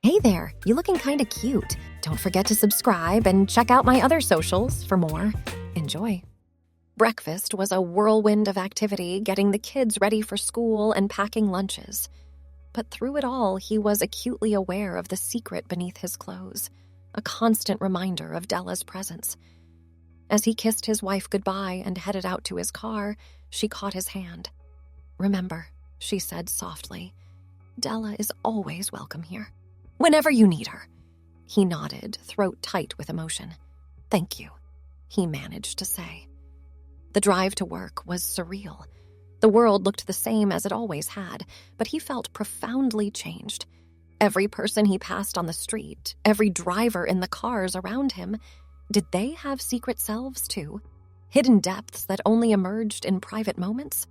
Hey there, you looking kinda cute. Don't forget to subscribe and check out my other socials for more. Enjoy. Breakfast was a whirlwind of activity, getting the kids ready for school and packing lunches. But through it all, he was acutely aware of the secret beneath his clothes, a constant reminder of Della's presence. As he kissed his wife goodbye and headed out to his car, she caught his hand. "Remember," she said softly, "Della is always welcome here. Whenever you need her." He nodded, throat tight with emotion. "Thank you," he managed to say. The drive to work was surreal. The world looked the same as it always had, but he felt profoundly changed. Every person he passed on the street, every driver in the cars around him, did they have secret selves too? Hidden depths that only emerged in private moments?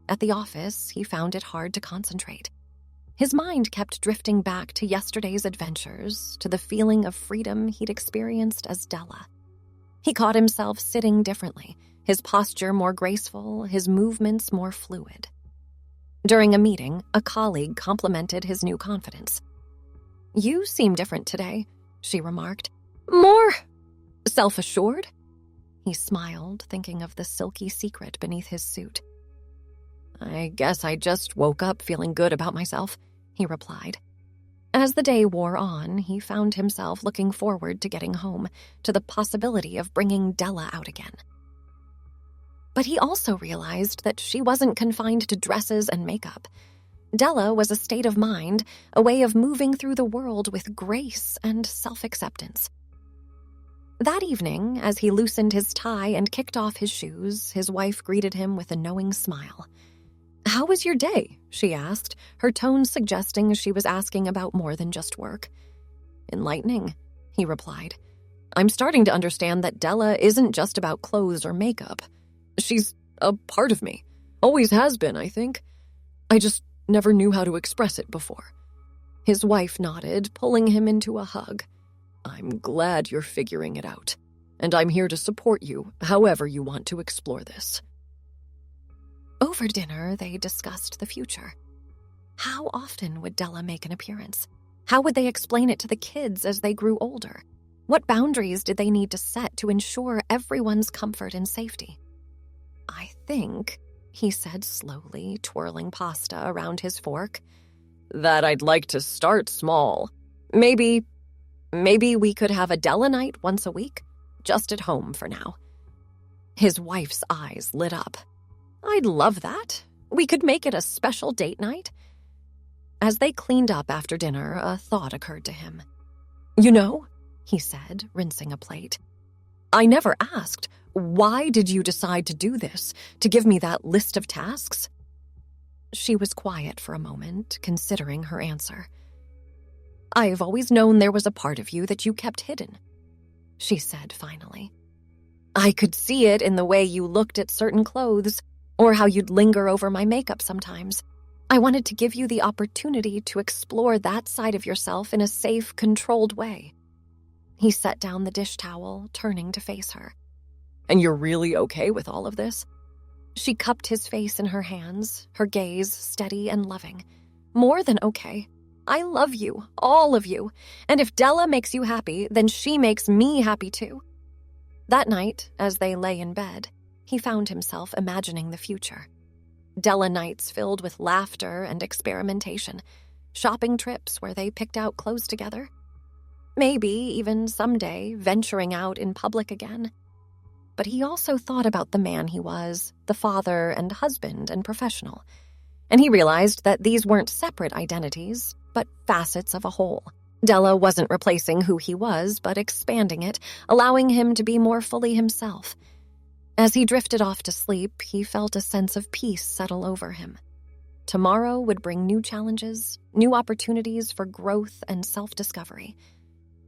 At the office, he found it hard to concentrate. His mind kept drifting back to yesterday's adventures, to the feeling of freedom he'd experienced as Della. He caught himself sitting differently, his posture more graceful, his movements more fluid. During a meeting, a colleague complimented his new confidence. "You seem different today," she remarked. "More self-assured?" He smiled, thinking of the silky secret beneath his suit. "I guess I just woke up feeling good about myself," he replied. As the day wore on, he found himself looking forward to getting home, to the possibility of bringing Della out again. But he also realized that she wasn't confined to dresses and makeup. Della was a state of mind, a way of moving through the world with grace and self-acceptance. That evening, as he loosened his tie and kicked off his shoes, his wife greeted him with a knowing smile. "How was your day?" she asked, her tone suggesting she was asking about more than just work. "Enlightening," he replied. "I'm starting to understand that Della isn't just about clothes or makeup. She's a part of me. Always has been, I think. I just never knew how to express it before." His wife nodded, pulling him into a hug. "I'm glad you're figuring it out, and I'm here to support you however you want to explore this." Over dinner, they discussed the future. How often would Della make an appearance? How would they explain it to the kids as they grew older? What boundaries did they need to set to ensure everyone's comfort and safety? "I think," he said slowly, twirling pasta around his fork, "that I'd like to start small. Maybe we could have a Della night once a week, just at home for now." His wife's eyes lit up. "I'd love that. We could make it a special date night." As they cleaned up after dinner, a thought occurred to him. "You know," he said, rinsing a plate, "I never asked, why did you decide to do this, to give me that list of tasks?" She was quiet for a moment, considering her answer. "I've always known there was a part of you that you kept hidden," she said finally. "I could see it in the way you looked at certain clothes, or how you'd linger over my makeup sometimes. I wanted to give you the opportunity to explore that side of yourself in a safe, controlled way." He set down the dish towel, turning to face her. "And you're really okay with all of this?" She cupped his face in her hands, her gaze steady and loving. "More than okay. I love you, all of you, and if Della makes you happy, then she makes me happy too." That night, as they lay in bed, he found himself imagining the future. Della nights filled with laughter and experimentation, shopping trips where they picked out clothes together. Maybe even someday venturing out in public again. But he also thought about the man he was, the father and husband and professional, and he realized that these weren't separate identities, but facets of a whole. Della wasn't replacing who he was, but expanding it, allowing him to be more fully himself. As he drifted off to sleep, he felt a sense of peace settle over him. Tomorrow would bring new challenges, new opportunities for growth and self-discovery.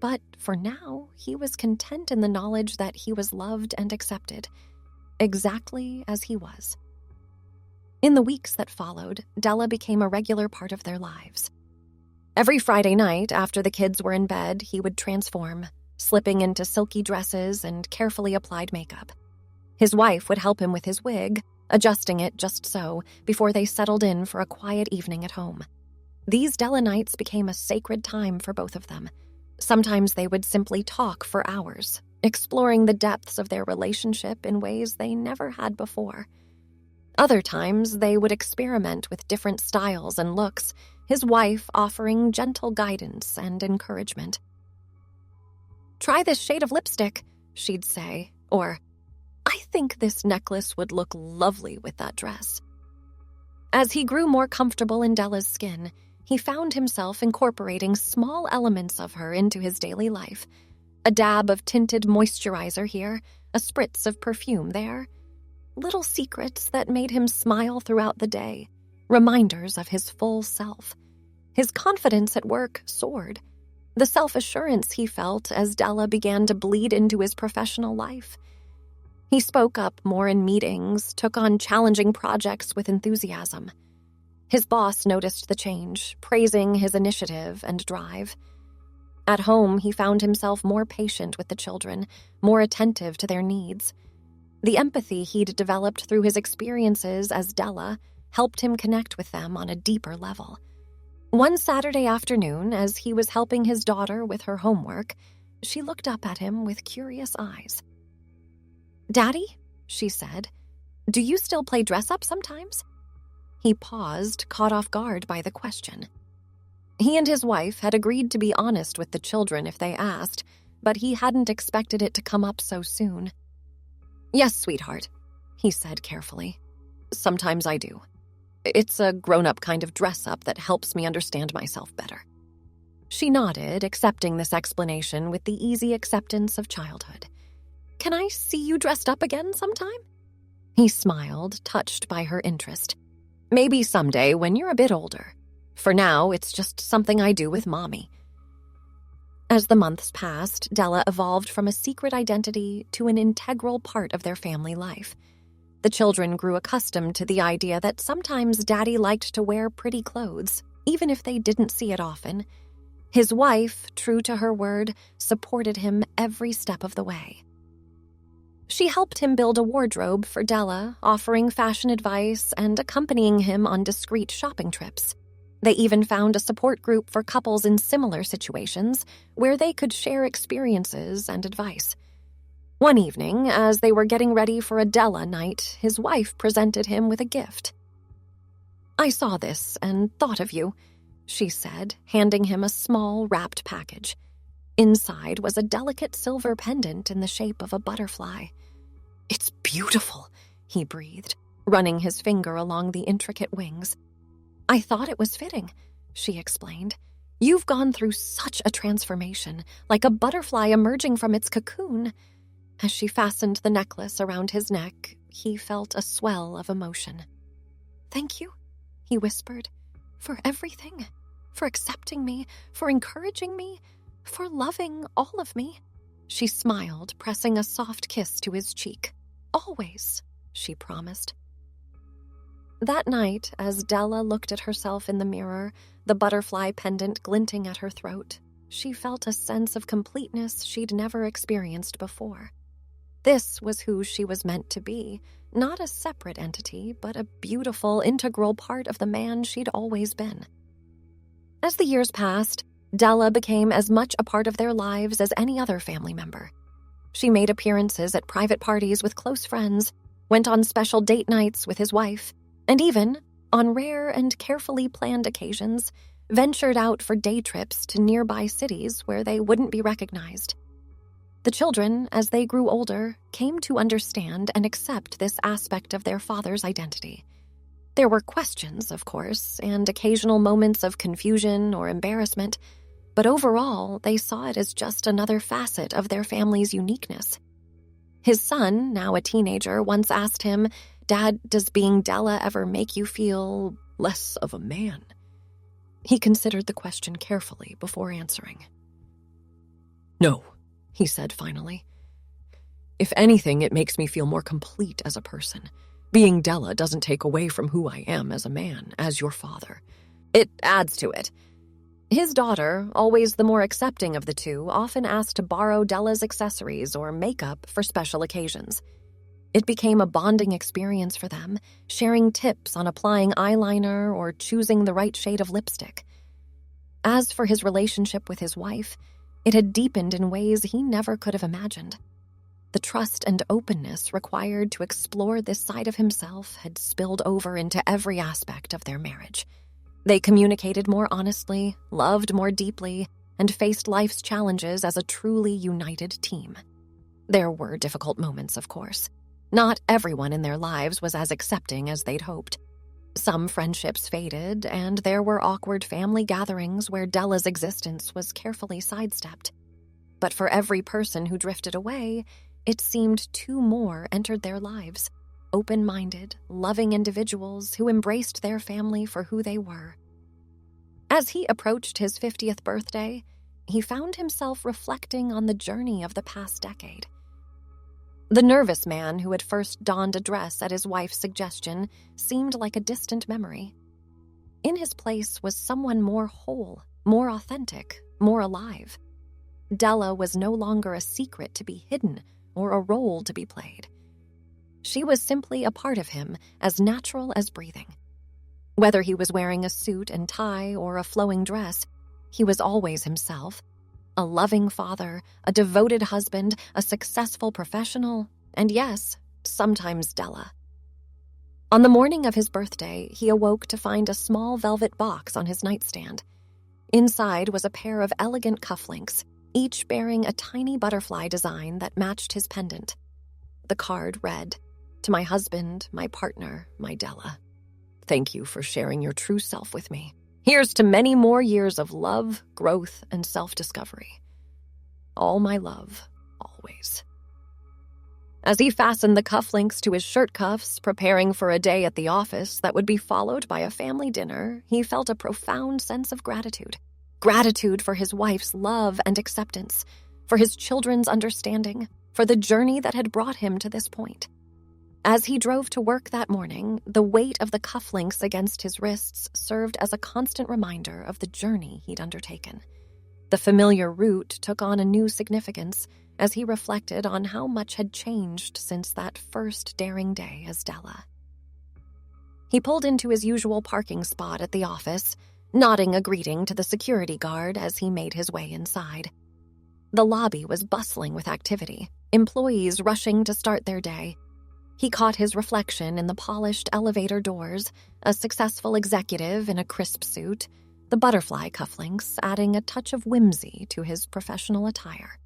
But for now, he was content in the knowledge that he was loved and accepted, exactly as he was. In the weeks that followed, Della became a regular part of their lives. Every Friday night, after the kids were in bed, he would transform, slipping into silky dresses and carefully applied makeup. His wife would help him with his wig, adjusting it just so, before they settled in for a quiet evening at home. These Della nights became a sacred time for both of them. Sometimes they would simply talk for hours, exploring the depths of their relationship in ways they never had before. Other times, they would experiment with different styles and looks, his wife offering gentle guidance and encouragement. "Try this shade of lipstick," she'd say, or, "I think this necklace would look lovely with that dress." As he grew more comfortable in Della's skin, he found himself incorporating small elements of her into his daily life. A dab of tinted moisturizer here, a spritz of perfume there. Little secrets that made him smile throughout the day, reminders of his full self. His confidence at work soared. The self-assurance he felt as Della began to bleed into his professional life. He spoke up more in meetings, took on challenging projects with enthusiasm. His boss noticed the change, praising his initiative and drive. At home, he found himself more patient with the children, more attentive to their needs. The empathy he'd developed through his experiences as Della helped him connect with them on a deeper level. One Saturday afternoon, as he was helping his daughter with her homework, she looked up at him with curious eyes. "Daddy," she said, "do you still play dress-up sometimes?" He paused, caught off guard by the question. He and his wife had agreed to be honest with the children if they asked, but he hadn't expected it to come up so soon. "Yes, sweetheart," he said carefully. "Sometimes I do. It's a grown-up kind of dress-up that helps me understand myself better." She nodded, accepting this explanation with the easy acceptance of childhood. "Can I see you dressed up again sometime?" He smiled, touched by her interest. "Maybe someday when you're a bit older. For now, it's just something I do with Mommy." As the months passed, Della evolved from a secret identity to an integral part of their family life. The children grew accustomed to the idea that sometimes Daddy liked to wear pretty clothes, even if they didn't see it often. His wife, true to her word, supported him every step of the way. She helped him build a wardrobe for Della, offering fashion advice and accompanying him on discreet shopping trips. They even found a support group for couples in similar situations where they could share experiences and advice. One evening, as they were getting ready for a Della night, his wife presented him with a gift. "I saw this and thought of you," she said, handing him a small wrapped package. Inside was a delicate silver pendant in the shape of a butterfly. "It's beautiful," he breathed, running his finger along the intricate wings. "I thought it was fitting," she explained. "You've gone through such a transformation, like a butterfly emerging from its cocoon." As she fastened the necklace around his neck, he felt a swell of emotion. "Thank you," he whispered, "for everything, for accepting me, for encouraging me, for loving all of me." She smiled, pressing a soft kiss to his cheek. "Always," she promised. That night, as Della looked at herself in the mirror, the butterfly pendant glinting at her throat, she felt a sense of completeness she'd never experienced before. This was who she was meant to be, not a separate entity, but a beautiful, integral part of the man she'd always been. As the years passed, Della became as much a part of their lives as any other family member. She made appearances at private parties with close friends, went on special date nights with his wife, and even, on rare and carefully planned occasions, ventured out for day trips to nearby cities where they wouldn't be recognized. The children, as they grew older, came to understand and accept this aspect of their father's identity. There were questions, of course, and occasional moments of confusion or embarrassment, but overall, they saw it as just another facet of their family's uniqueness. His son, now a teenager, once asked him, "Dad, does being Della ever make you feel less of a man?" He considered the question carefully before answering. "No," he said finally. "If anything, it makes me feel more complete as a person. Being Della doesn't take away from who I am as a man, as your father. It adds to it." His daughter, always the more accepting of the two, often asked to borrow Della's accessories or makeup for special occasions. It became a bonding experience for them, sharing tips on applying eyeliner or choosing the right shade of lipstick. As for his relationship with his wife, it had deepened in ways he never could have imagined. The trust and openness required to explore this side of himself had spilled over into every aspect of their marriage. They communicated more honestly, loved more deeply, and faced life's challenges as a truly united team. There were difficult moments, of course. Not everyone in their lives was as accepting as they'd hoped. Some friendships faded, and there were awkward family gatherings where Della's existence was carefully sidestepped. But for every person who drifted away, it seemed two more entered their lives, open-minded, loving individuals who embraced their family for who they were. As he approached his 50th birthday, he found himself reflecting on the journey of the past decade. The nervous man who had first donned a dress at his wife's suggestion seemed like a distant memory. In his place was someone more whole, more authentic, more alive. Della was no longer a secret to be hidden or a role to be played. She was simply a part of him, as natural as breathing. Whether he was wearing a suit and tie or a flowing dress, he was always himself. A loving father, a devoted husband, a successful professional, and yes, sometimes Della. On the morning of his birthday, he awoke to find a small velvet box on his nightstand. Inside was a pair of elegant cufflinks, each bearing a tiny butterfly design that matched his pendant. The card read, "To my husband, my partner, my Della. Thank you for sharing your true self with me. Here's to many more years of love, growth, and self-discovery. All my love, always." As he fastened the cufflinks to his shirt cuffs, preparing for a day at the office that would be followed by a family dinner, he felt a profound sense of gratitude. Gratitude for his wife's love and acceptance, for his children's understanding, for the journey that had brought him to this point. As he drove to work that morning, the weight of the cufflinks against his wrists served as a constant reminder of the journey he'd undertaken. The familiar route took on a new significance as he reflected on how much had changed since that first daring day as Della. He pulled into his usual parking spot at the office, nodding a greeting to the security guard as he made his way inside. The lobby was bustling with activity, employees rushing to start their day. He caught his reflection in the polished elevator doors, a successful executive in a crisp suit, the butterfly cufflinks adding a touch of whimsy to his professional attire.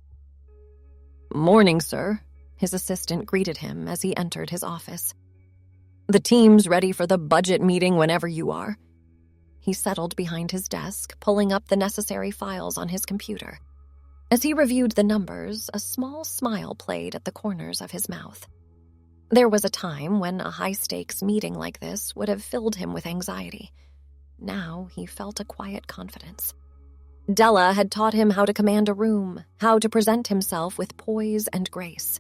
"Morning, sir," his assistant greeted him as he entered his office. "The team's ready for the budget meeting whenever you are." He settled behind his desk, pulling up the necessary files on his computer. As he reviewed the numbers, a small smile played at the corners of his mouth. There was a time when a high-stakes meeting like this would have filled him with anxiety. Now he felt a quiet confidence. Della had taught him how to command a room, how to present himself with poise and grace.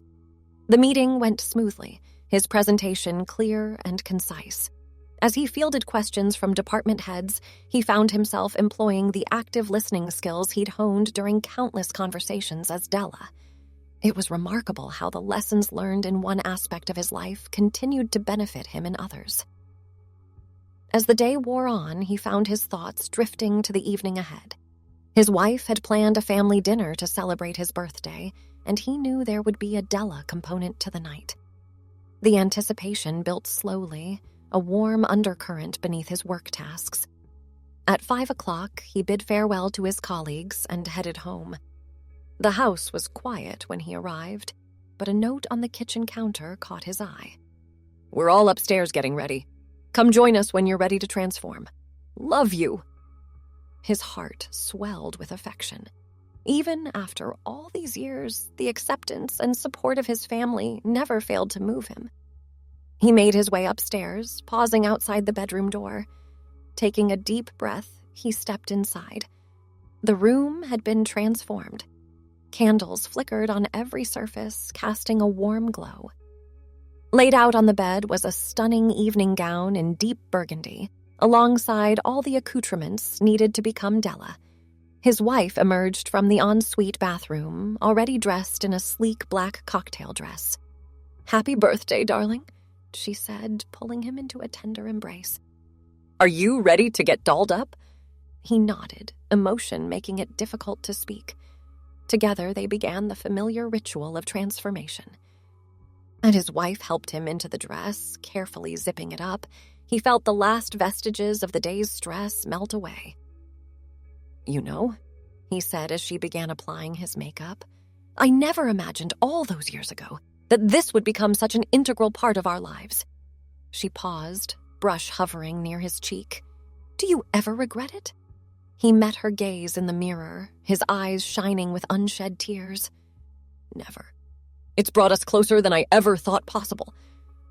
The meeting went smoothly, his presentation clear and concise. As he fielded questions from department heads, he found himself employing the active listening skills he'd honed during countless conversations as Della. It was remarkable how the lessons learned in one aspect of his life continued to benefit him in others. As the day wore on, he found his thoughts drifting to the evening ahead. His wife had planned a family dinner to celebrate his birthday, and he knew there would be a Della component to the night. The anticipation built slowly, a warm undercurrent beneath his work tasks. At 5 o'clock, he bid farewell to his colleagues and headed home. The house was quiet when he arrived, but a note on the kitchen counter caught his eye. "We're all upstairs getting ready. Come join us when you're ready to transform. Love you." His heart swelled with affection. Even after all these years, the acceptance and support of his family never failed to move him. He made his way upstairs, pausing outside the bedroom door. Taking a deep breath, he stepped inside. The room had been transformed. Candles flickered on every surface, casting a warm glow. Laid out on the bed was a stunning evening gown in deep burgundy, alongside all the accoutrements needed to become Della. His wife emerged from the ensuite bathroom, already dressed in a sleek black cocktail dress. "Happy birthday, darling," she said, pulling him into a tender embrace. "Are you ready to get dolled up?" He nodded, emotion making it difficult to speak. Together, they began the familiar ritual of transformation. And his wife helped him into the dress, carefully zipping it up. He felt the last vestiges of the day's stress melt away. "You know," he said as she began applying his makeup, "I never imagined all those years ago that this would become such an integral part of our lives." She paused, brush hovering near his cheek. "Do you ever regret it?" He met her gaze in the mirror, his eyes shining with unshed tears. "Never. It's brought us closer than I ever thought possible."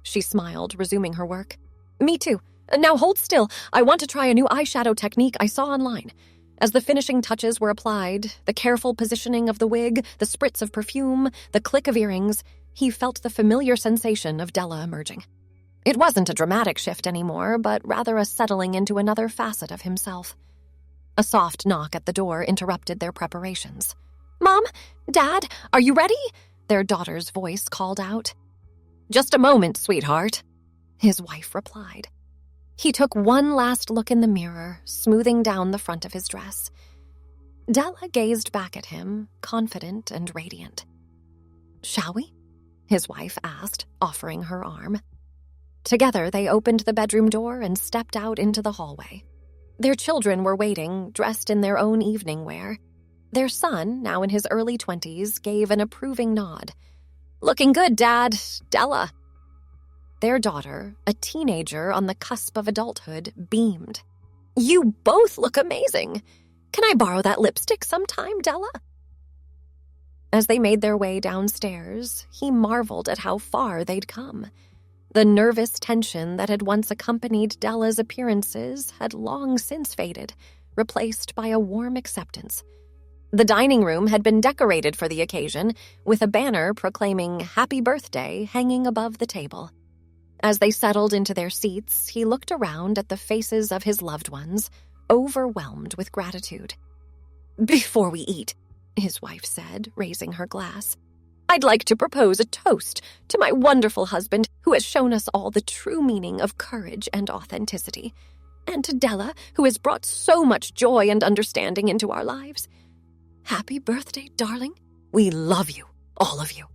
She smiled, resuming her work. "Me too. Now hold still. I want to try a new eyeshadow technique I saw online." As the finishing touches were applied, the careful positioning of the wig, the spritz of perfume, the click of earrings, he felt the familiar sensation of Della emerging. It wasn't a dramatic shift anymore, but rather a settling into another facet of himself. A soft knock at the door interrupted their preparations. "Mom? Dad? Are you ready?" Their daughter's voice called out. "Just a moment, sweetheart," his wife replied. He took one last look in the mirror, smoothing down the front of his dress. Della gazed back at him, confident and radiant. "Shall we?" his wife asked, offering her arm. Together, they opened the bedroom door and stepped out into the hallway. Their children were waiting, dressed in their own evening wear. Their son, now in his early 20s, gave an approving nod. "Looking good, Dad. Della." Their daughter, a teenager on the cusp of adulthood, beamed. "You both look amazing. Can I borrow that lipstick sometime, Della?" As they made their way downstairs, he marveled at how far they'd come. The nervous tension that had once accompanied Della's appearances had long since faded, replaced by a warm acceptance. The dining room had been decorated for the occasion, with a banner proclaiming "Happy Birthday" hanging above the table. As they settled into their seats, he looked around at the faces of his loved ones, overwhelmed with gratitude. "Before we eat," his wife said, raising her glass, "I'd like to propose a toast to my wonderful husband who has shown us all the true meaning of courage and authenticity, and to Della who has brought so much joy and understanding into our lives. Happy birthday, darling. We love you, all of you."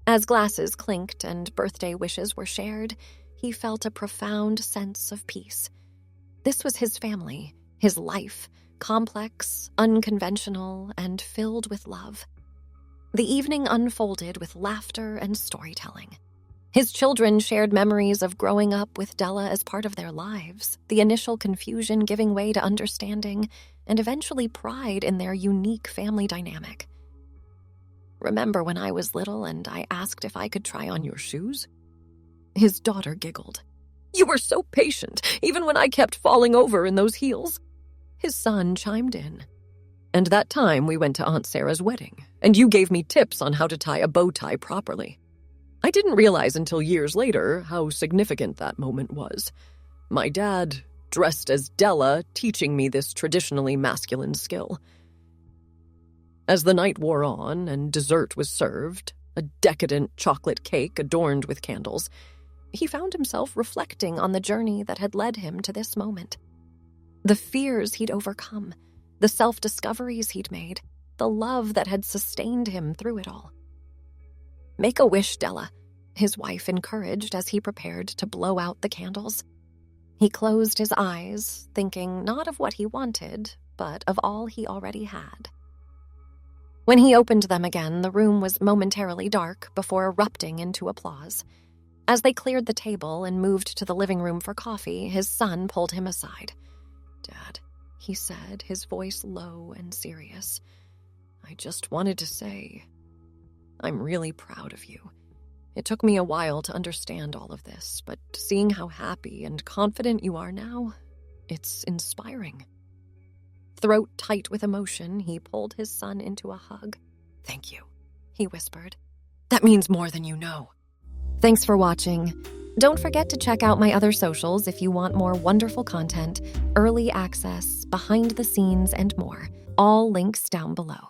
As glasses clinked and birthday wishes were shared, he felt a profound sense of peace. This was his family, his life, complex, unconventional, and filled with love. The evening unfolded with laughter and storytelling. His children shared memories of growing up with Della as part of their lives, the initial confusion giving way to understanding, and eventually pride in their unique family dynamic. "Remember when I was little and I asked if I could try on your shoes?" His daughter giggled. "You were so patient, even when I kept falling over in those heels." His son chimed in. "And that time we went to Aunt Sarah's wedding, and you gave me tips on how to tie a bow tie properly. I didn't realize until years later how significant that moment was. My dad, dressed as Della, teaching me this traditionally masculine skill." As the night wore on and dessert was served, a decadent chocolate cake adorned with candles, he found himself reflecting on the journey that had led him to this moment. The fears he'd overcome, the self-discoveries he'd made, the love that had sustained him through it all. "Make a wish, Della," his wife encouraged as he prepared to blow out the candles. He closed his eyes, thinking not of what he wanted, but of all he already had. When he opened them again, the room was momentarily dark before erupting into applause. As they cleared the table and moved to the living room for coffee, his son pulled him aside. "Dad," he said, his voice low and serious, "I just wanted to say, I'm really proud of you. It took me a while to understand all of this, but seeing how happy and confident you are now, it's inspiring." Throat tight with emotion, he pulled his son into a hug. "Thank you," he whispered. "That means more than you know." Thanks for watching. Don't forget to check out my other socials if you want more wonderful content, early access, behind the scenes, and more. All links down below.